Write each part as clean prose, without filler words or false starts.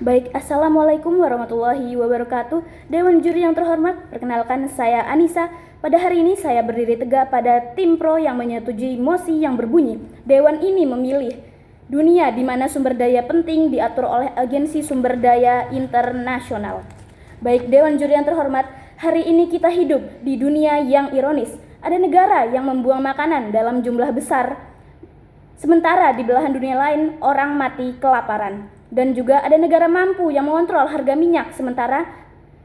Baik, Assalamualaikum warahmatullahi wabarakatuh. Dewan juri yang terhormat, perkenalkan saya Anissa. Pada hari ini saya berdiri tegak pada tim pro yang menyetujui mosi yang berbunyi, Dewan ini memilih dunia di mana sumber daya penting diatur oleh Agensi Sumber Daya Internasional. Baik, Dewan juri yang terhormat, hari ini kita hidup di dunia yang ironis. Ada negara yang membuang makanan dalam jumlah besar, sementara di belahan dunia lain orang mati kelaparan. Dan juga ada negara mampu yang mengontrol harga minyak, sementara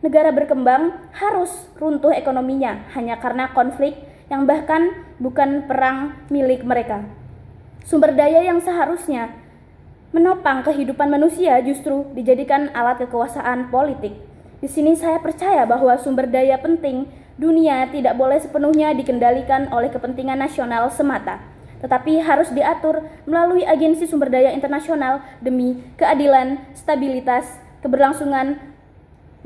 negara berkembang harus runtuh ekonominya hanya karena konflik yang bahkan bukan perang milik mereka. Sumber daya yang seharusnya menopang kehidupan manusia justru dijadikan alat kekuasaan politik. Di sini saya percaya bahwa sumber daya penting dunia tidak boleh sepenuhnya dikendalikan oleh kepentingan nasional semata, tetapi harus diatur melalui agensi sumber daya internasional demi keadilan, stabilitas, keberlangsungan,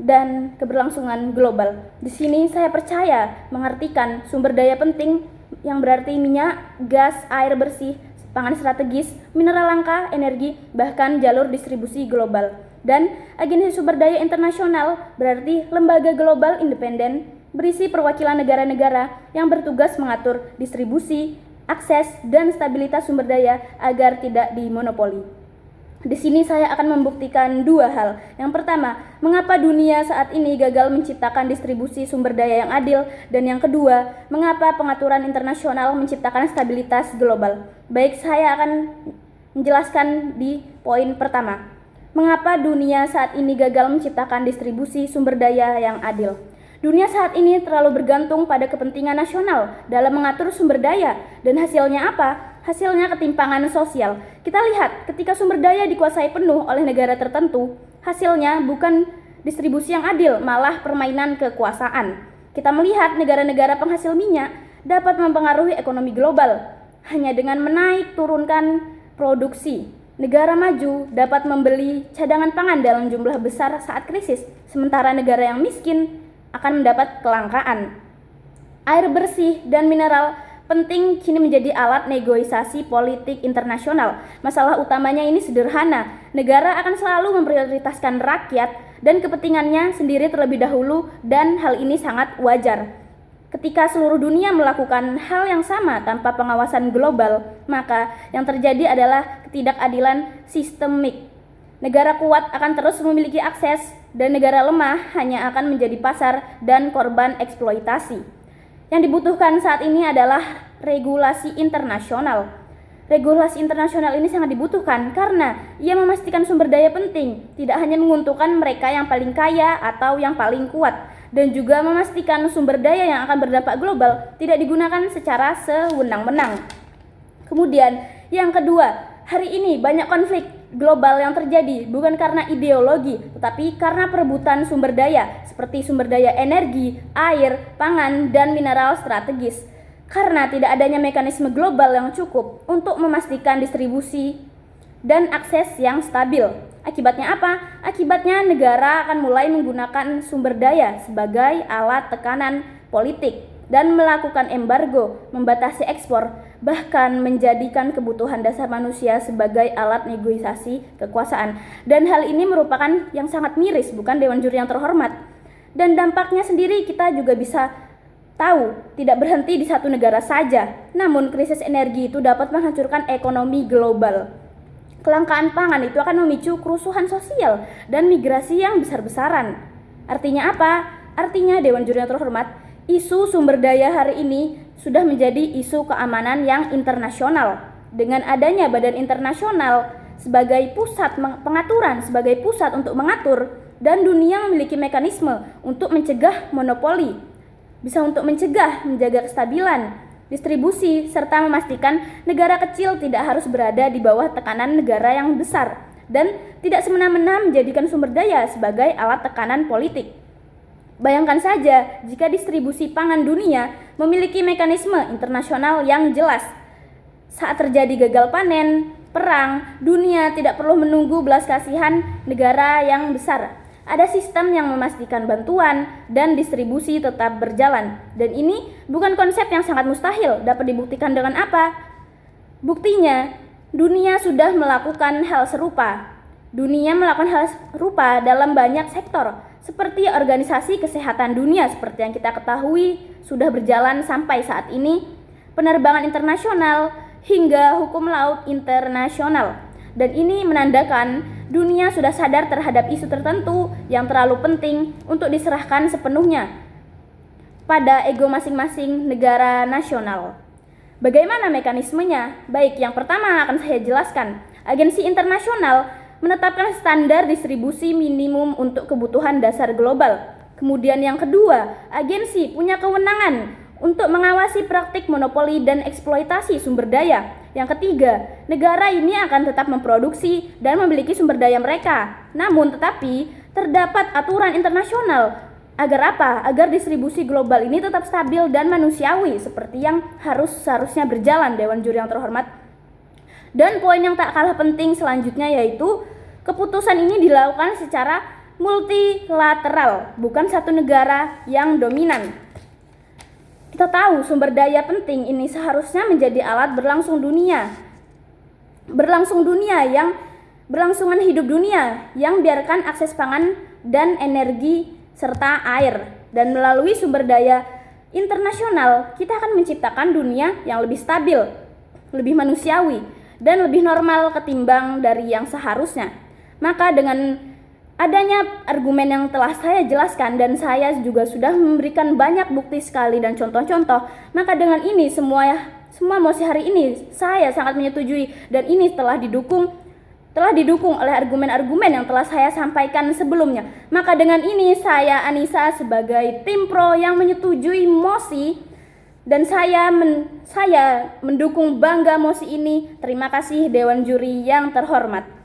dan keberlangsungan global. Di sini saya percaya mengartikan sumber daya penting yang berarti minyak, gas, air bersih, pangan strategis, mineral langka, energi, bahkan jalur distribusi global. Dan agensi sumber daya internasional berarti lembaga global independen berisi perwakilan negara-negara yang bertugas mengatur distribusi, akses, dan stabilitas sumber daya agar tidak dimonopoli. Di sini saya akan membuktikan dua hal. Yang pertama, mengapa dunia saat ini gagal menciptakan distribusi sumber daya yang adil, dan yang kedua, mengapa pengaturan internasional menciptakan stabilitas global. Baik, saya akan menjelaskan di poin pertama. Mengapa dunia saat ini gagal menciptakan distribusi sumber daya yang adil? Dunia saat ini terlalu bergantung pada kepentingan nasional dalam mengatur sumber daya, dan hasilnya apa? Hasilnya ketimpangan sosial. Kita lihat ketika sumber daya dikuasai penuh oleh negara tertentu, hasilnya bukan distribusi yang adil, malah permainan kekuasaan. Kita melihat negara-negara penghasil minyak dapat mempengaruhi ekonomi global hanya dengan menaik turunkan produksi. Negara maju dapat membeli cadangan pangan dalam jumlah besar saat krisis, sementara negara yang miskin akan mendapat kelangkaan. Air bersih dan mineral penting kini menjadi alat negosiasi politik internasional. Masalah utamanya ini sederhana. Negara akan selalu memprioritaskan rakyat dan kepentingannya sendiri terlebih dahulu, dan hal ini sangat wajar. Ketika seluruh dunia melakukan hal yang sama tanpa pengawasan global, maka yang terjadi adalah ketidakadilan sistemik. Negara kuat akan terus memiliki akses, dan negara lemah hanya akan menjadi pasar dan korban eksploitasi. Yang dibutuhkan saat ini adalah regulasi internasional. Regulasi internasional ini sangat dibutuhkan karena ia memastikan sumber daya penting tidak hanya menguntungkan mereka yang paling kaya atau yang paling kuat, dan juga memastikan sumber daya yang akan berdampak global tidak digunakan secara sewenang-wenang. Kemudian yang kedua, hari ini banyak konflik global yang terjadi bukan karena ideologi, tetapi karena perebutan sumber daya seperti sumber daya energi, air, pangan, dan mineral strategis. Karena tidak adanya mekanisme global yang cukup untuk memastikan distribusi dan akses yang stabil. Akibatnya apa? Akibatnya negara akan mulai menggunakan sumber daya sebagai alat tekanan politik dan melakukan embargo, membatasi ekspor, bahkan menjadikan kebutuhan dasar manusia sebagai alat negosiasi kekuasaan. Dan hal ini merupakan yang sangat miris, bukan Dewan Juri yang terhormat. Dan dampaknya sendiri kita juga bisa tahu, tidak berhenti di satu negara saja. Namun krisis energi itu dapat menghancurkan ekonomi global. Kelangkaan pangan itu akan memicu kerusuhan sosial dan migrasi yang besar-besaran. Artinya apa? Artinya Dewan Juri yang terhormat, isu sumber daya hari ini sudah menjadi isu keamanan yang internasional. Dengan adanya badan internasional sebagai pusat pengaturan, sebagai pusat untuk mengatur, dan dunia memiliki mekanisme untuk mencegah monopoli, bisa untuk mencegah, menjaga kestabilan distribusi, serta memastikan negara kecil tidak harus berada di bawah tekanan negara yang besar, dan tidak semena-mena menjadikan sumber daya sebagai alat tekanan politik. Bayangkan saja jika distribusi pangan dunia memiliki mekanisme internasional yang jelas. Saat terjadi gagal panen, perang, dunia tidak perlu menunggu belas kasihan negara yang besar. Ada sistem yang memastikan bantuan dan distribusi tetap berjalan. Dan ini bukan konsep yang sangat mustahil. Dapat dibuktikan dengan apa? Buktinya, dunia sudah melakukan hal serupa. Dunia melakukan hal serupa dalam banyak sektor, seperti organisasi kesehatan dunia seperti yang kita ketahui sudah berjalan sampai saat ini, penerbangan internasional, hingga hukum laut internasional. Dan ini menandakan dunia sudah sadar terhadap isu tertentu yang terlalu penting untuk diserahkan sepenuhnya pada ego masing-masing negara nasional. Bagaimana mekanismenya? Baik, yang pertama akan saya jelaskan. Agensi internasional menetapkan standar distribusi minimum untuk kebutuhan dasar global. Kemudian yang kedua, agensi punya kewenangan untuk mengawasi praktik monopoli dan eksploitasi sumber daya. Yang ketiga, negara ini akan tetap memproduksi dan memiliki sumber daya mereka. Namun tetapi terdapat aturan internasional. Agar apa? Agar distribusi global ini tetap stabil dan manusiawi seperti yang seharusnya berjalan, Dewan Juri yang terhormat. Dan poin yang tak kalah penting selanjutnya yaitu keputusan ini dilakukan secara multilateral, bukan satu negara yang dominan. Kita tahu sumber daya penting ini seharusnya menjadi alat berlangsungan hidup dunia yang biarkan akses pangan dan energi serta air. Dan melalui sumber daya internasional, kita akan menciptakan dunia yang lebih stabil, lebih manusiawi, dan lebih normal ketimbang dari yang seharusnya. Maka dengan adanya argumen yang telah saya jelaskan dan saya juga sudah memberikan banyak bukti sekali dan contoh-contoh, maka dengan ini semua mosi hari ini saya sangat menyetujui dan ini telah didukung oleh argumen-argumen yang telah saya sampaikan sebelumnya. Maka dengan ini saya Anissa sebagai tim pro yang menyetujui mosi dan saya mendukung bangga mosi ini. Terima kasih Dewan Juri yang terhormat.